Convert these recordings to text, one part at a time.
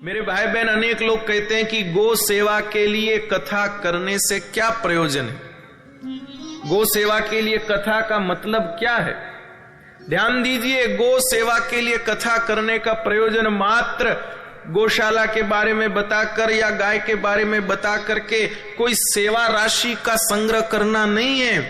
मेरे भाई बहन, अनेक लोग कहते हैं कि गो सेवा के लिए कथा करने से क्या प्रयोजन है। गो सेवा के लिए कथा का मतलब क्या है? ध्यान दीजिए, गो सेवा के लिए कथा करने का प्रयोजन मात्र गौशाला के बारे में बताकर या गाय के बारे में बता करके कोई सेवा राशि का संग्रह करना नहीं है।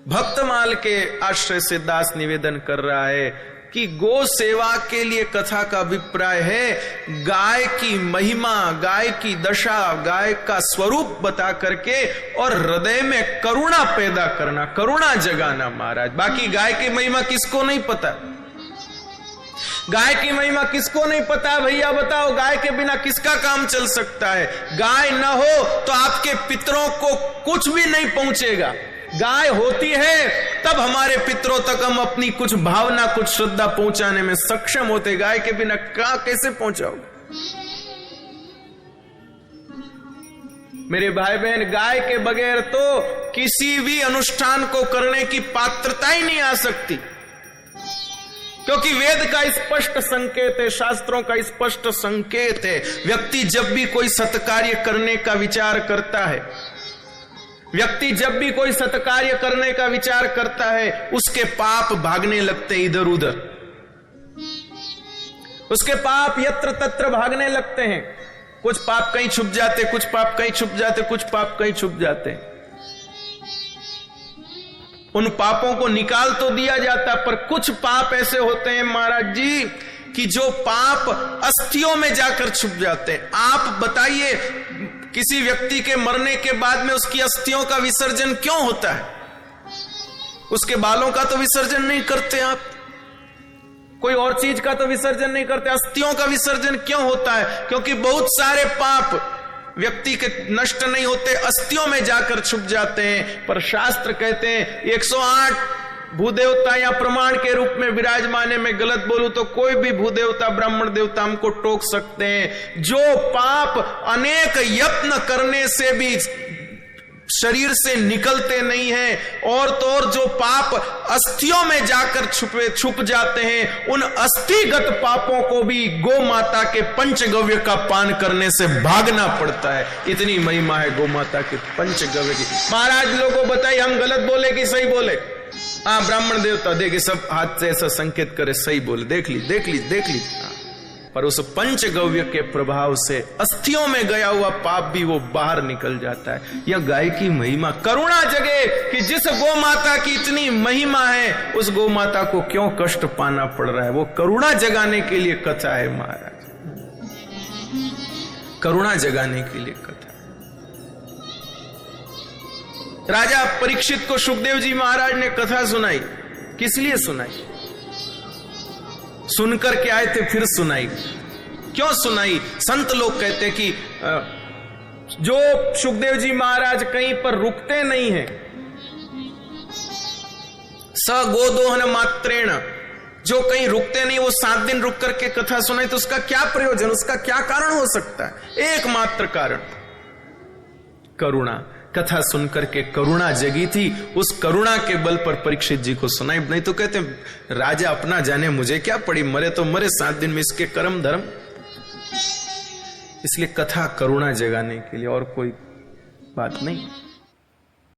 भक्तमाल के आश्रय से दास निवेदन कर रहा है कि गो सेवा के लिए कथा का अभिप्राय है गाय की महिमा, गाय की दशा, गाय का स्वरूप बता करके और हृदय में करुणा पैदा करना, करुणा जगाना महाराज। बाकी गाय की महिमा किसको नहीं पता? गाय की महिमा किसको नहीं पता भैया बताओ? गाय के बिना किसका काम चल सकता है? गाय न हो तो आपके पितरों को कुछ भी नहीं पहुंचेगा। गाय होती है तब हमारे पितरों तक हम अपनी कुछ भावना, कुछ श्रद्धा पहुंचाने में सक्षम होते। गाय के बिना कैसे पहुंचाओगे? मेरे भाई बहन, गाय के बगैर तो किसी भी अनुष्ठान को करने की पात्रता ही नहीं आ सकती, क्योंकि वेद का स्पष्ट संकेत है, शास्त्रों का स्पष्ट संकेत है। व्यक्ति जब भी कोई सत्कार्य करने का विचार करता है, व्यक्ति जब भी कोई सत्कार्य करने का विचार करता है, उसके पाप भागने लगते इधर उधर, उसके पाप यत्र तत्र भागने लगते हैं। कुछ पाप कहीं छुप जाते, कुछ पाप कहीं छुप जाते, कुछ पाप कहीं छुप जाते। उन पापों को निकाल तो दिया जाता, पर कुछ पाप ऐसे होते हैं महाराज जी कि जो पाप अस्थियों में जाकर छुप जाते हैं। आप बताइए, किसी व्यक्ति के मरने के बाद में उसकी अस्थियों का विसर्जन क्यों होता है? उसके बालों का तो विसर्जन नहीं करते आप, कोई और चीज का तो विसर्जन नहीं करते, अस्थियों का विसर्जन क्यों होता है? क्योंकि बहुत सारे पाप व्यक्ति के नष्ट नहीं होते, अस्थियों में जाकर छुप जाते हैं। पर शास्त्र कहते हैं 108 भूदेवता या प्रमाण के रूप में विराजमान है। मैं गलत बोलूं तो कोई भी भूदेवता, ब्राह्मण देवता हमको टोक सकते हैं। जो पाप अनेक यत्न करने से भी शरीर से निकलते नहीं हैं, और तो और जो पाप अस्थियों में जाकर छुप जाते हैं, उन अस्थिगत पापों को भी गो माता के पंचगव्य का पान करने से भागना पड़ता है। इतनी महिमा है गो माता के पंचगव्य की। महाराज लोगों बताइए, हम गलत बोले कि सही बोले? हाँ, ब्राह्मण देवता देखे सब हाथ से ऐसा संकेत करे, सही बोले, देख ली। पर उस पंचगव्य के प्रभाव से अस्थियों में गया हुआ पाप भी वो बाहर निकल जाता है। यह गाय की महिमा, करुणा जगे कि जिस गौ माता की इतनी महिमा है, उस गौ माता को क्यों कष्ट पाना पड़ रहा है? वो करुणा जगाने के लिए कथा है महाराज, करुणा जगाने के लिए कथा। राजा परीक्षित को सुखदेव जी महाराज ने कथा सुनाई। किस लिए सुनाई? सुनकर के आए थे, फिर सुनाई। क्यों सुनाई? संत लोग कहते कि जो सुखदेव जी महाराज कहीं पर रुकते नहीं हैं, स गोदोहन मात्रेण, जो कहीं रुकते नहीं, वो 7 दिन रुक करके कथा सुनाई, तो उसका क्या प्रयोजन, उसका क्या कारण हो सकता है? एकमात्र कारण, करुणा। कथा सुनकर के करुणा जगी थी, उस करुणा के बल पर परीक्षित जी को सुनाई। नहीं तो कहते राजा अपना जाने, मुझे क्या पड़ी, मरे तो मरे, 7 दिन में इसके कर्म धर्म। इसलिए कथा करुणा जगाने के लिए, और कोई बात नहीं।